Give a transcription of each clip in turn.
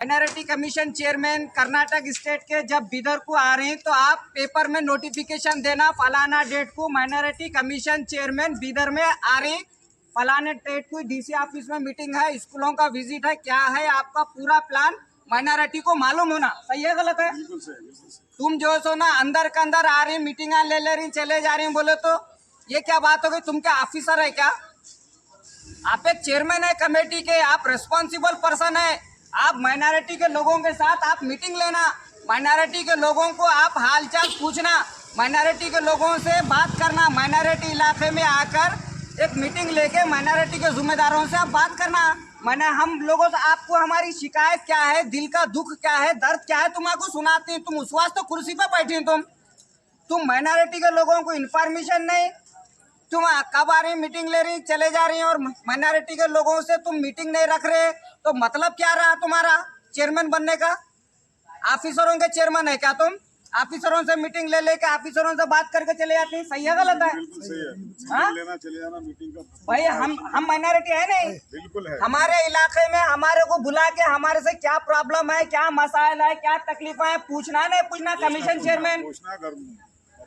Minority commission chairman Karnataka state के जब बिदर को आ रहे हैं तो आप पेपर में नोटिफिकेशन देना, फलाना डेट को माइनॉरिटी कमीशन चेयरमैन बिदर में आ रहे, फलाने डेट को डीसी ऑफिस में मीटिंग है, स्कूलों का विजिट है, क्या है आपका पूरा प्लान माइनॉरिटी को मालूम होना। सही है गलत है? तुम जो सो ना अंदर के अंदर आ रही मीटिंग ले रही चले जा रही बोले तो ये क्या बात हो गई? तुम क्या ऑफिसर है क्या? आप एक चेयरमैन है कमेटी के, आप रिस्पॉन्सिबल पर्सन है। आप माइनॉरिटी के लोगों के साथ आप मीटिंग लेना, माइनॉरिटी के लोगों को आप हालचाल पूछना, माइनॉरिटी के लोगों से बात करना, माइनॉरिटी इलाके में आकर एक मीटिंग लेके माइनॉरिटी के जिम्मेदारों से आप बात करना। मैंने हम लोगों से आपको हमारी शिकायत क्या है, दिल का दुख क्या है, दर्द क्या है, तुम आपको सुनाती हैं। तुम उस वास्ते कुर्सी पे बैठी हैं। तुम माइनॉरिटी के लोगों को इन्फॉर्मेशन नहीं, तुम कब आ रही मीटिंग ले रही चले जा रही हैं और माइनॉरिटी के लोगों से तुम मीटिंग नहीं रख रहे, तो मतलब क्या रहा तुम्हारा चेयरमैन बनने का? ऑफिसरों के चेयरमैन है क्या तुम? ऑफिसरों से मीटिंग ले लेके ऑफिसरों से बात करके चले जाते हैं। सही है गलत है? हाँ लेना चले जाना मीटिंग का भाई, हम माइनॉरिटी है नहीं? बिल्कुल है। हमारे इलाके में हमारे को बुला के हमारे से क्या प्रॉब्लम है, क्या मसाइल है, क्या तकलीफ है पूछना, नहीं पूछना कमीशन चेयरमैन? पूछना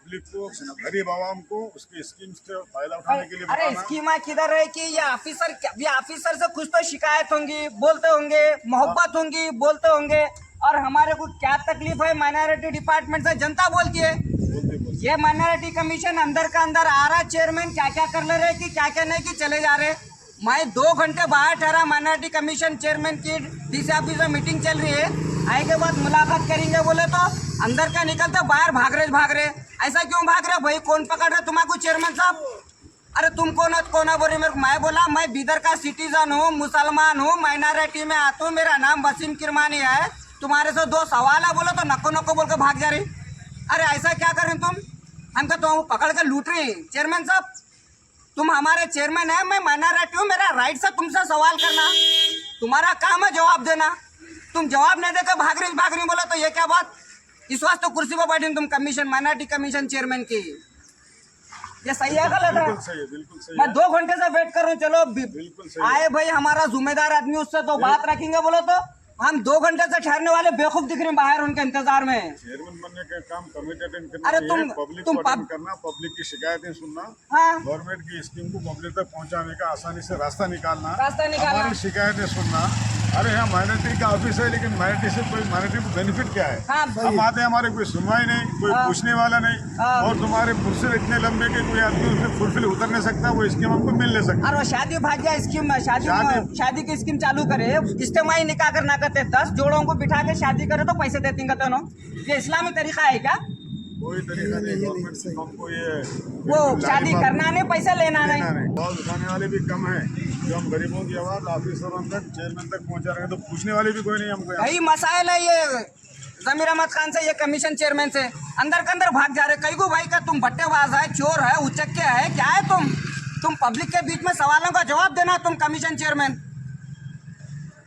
पब्लिक को, गरीब आवाम को उसकी स्कीम से फायदा उठाने के लिए अरे बताना। स्कीम किधर है कि ये ऑफिसर से कुछ तो शिकायत होंगी, बोलते होंगे, मोहब्बत होंगी, बोलते होंगे, और हमारे को क्या तकलीफ है माइनॉरिटी डिपार्टमेंट से जनता बोलती है। ये माइनॉरिटी कमीशन अंदर का अंदर आ रहा, चेयरमैन क्या क्या कर ले रहे कि क्या क्या नहीं कि चले जा रहे। मैं 2 घंटे बाहर ठहरा, माइनॉरिटी कमीशन चेयरमैन की डीसी ऑफिस में मीटिंग चल रही है, आए के बाद मुलाकात करेंगे बोले तो अंदर का निकलते बाहर भाग रहे। ऐसा क्यों भाग रहे भाई? कौन पकड़ रहे तुम्हारे चेयरमैन साहब? अरे तुम कौन है बोले मेरे को? मैं बोला मैं बिदर का सिटीजन हूँ, मुसलमान हूँ, माइनॉरिटी में आता हूँ, मेरा नाम वसीम किरमानी है, तुम्हारे से 2 सवाल है बोलो तो नको बोल के भाग जा रही। अरे ऐसा क्या कर रही तुम? हमको तो पकड़ के लूट रही। चेयरमैन साहब तुम हमारे चेयरमैन है, मैं माइनॉरिटी हूँ, मेरा राइट से तुमसे सवाल करना, तुम्हारा काम है जवाब देना। तुम जवाब नहीं देकर भाग रही बोला तो ये क्या बात? इस वास्ते कुर्सी पर बैठे तुम कमीशन माइनॉरिटी कमीशन चेयरमैन की। ये सही है गलत है? बिल्कुल सही। मैं 2 घंटे से वेट कर रहा हूँ। चलो बिल्कुल सही आए भाई, हमारा जिम्मेदार आदमी, उससे तो बात रखेंगे बोलो तो हम 2 घंटे से ठहरने वाले बेवकूफ दिख रहे हैं बाहर उनके इंतजार में। चेयरमैन बनने का काम कमेटी अटेंड करना। अरे पब्लिक को अटेंड करना, पब्लिक की शिकायतें सुनना, हाँ गवर्नमेंट की स्कीम को पब्लिक तक पहुंचाने का आसानी से रास्ता निकालना, हमारी शिकायतें सुनना। अरे हाँ माइनॉरिटी का ऑफिस है, लेकिन माइनॉरिटी को बेनिफिट क्या है? हाँ हम आते हैं, हमारे कोई सुनवाई नहीं, कोई पूछने वाला नहीं, और तुम्हारे पुरुष इतने लंबे के कोई आदमी उसमें फुलफिल उतर नहीं सकता, वो स्कीम हमको मिल नहीं सकता। और वो शादी भाग्य स्कीम, शादी की स्कीम चालू करे, इज्तिमाई निकाह करना करते 10 जोड़ों को बिठा के शादी करे तो पैसे देती कहते हो। ये इस्लामी तरीका है क्या? कोई तरीका नहीं। गवर्नमेंट हमको ये वो शादी करना नहीं, पैसा लेना नहीं। आवाज उठाने वाले भी कम है, जो हम गरीबों की आवाज ऑफिसरों तक, चेयरमैन तक पहुंचा रहे हैं, तो पूछने वाले भी कोई नहीं हमको। यही मसाइल है ये जमीर अहमद खान से, ये कमीशन चेयरमैन से अंदर के अंदर भाग जा रहे। कई को भाई का तुम बट्टेबाज है, चोर है, उचक्के है, क्या है तुम पब्लिक के बीच में सवालों का जवाब देना तुम कमीशन चेयरमैन।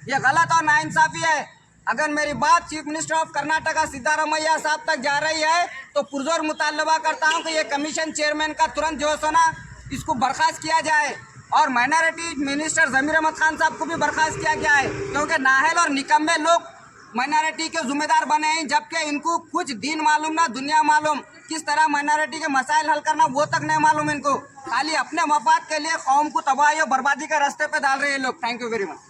ये गलत और नाइंसाफी है। अगर मेरी बात chief minister of Karnataka Siddaramaiah साहब तक जा रही है तो पुरजोर मुतालबा करता हूं कि ये कमीशन चेयरमैन का तुरंत जो है ना इसको बर्खास्त किया जाए, और माइनॉरिटी मिनिस्टर जमीर अहमद खान साहब को भी बर्खास्त किया गया है, क्योंकि नाहल और निकम्मे लोग माइनॉरिटी के जिम्मेदार बने हैं, जबकि इनको कुछ दीन मालूम ना दुनिया मालूम, किस तरह माइनॉरिटी के मसाइल हल करना वो तक नहीं मालूम इनको। खाली अपने मफाद के लिए कौम को तबाही और बर्बादी के रास्ते पे डाल रहे हैं लोग। Thank you very much.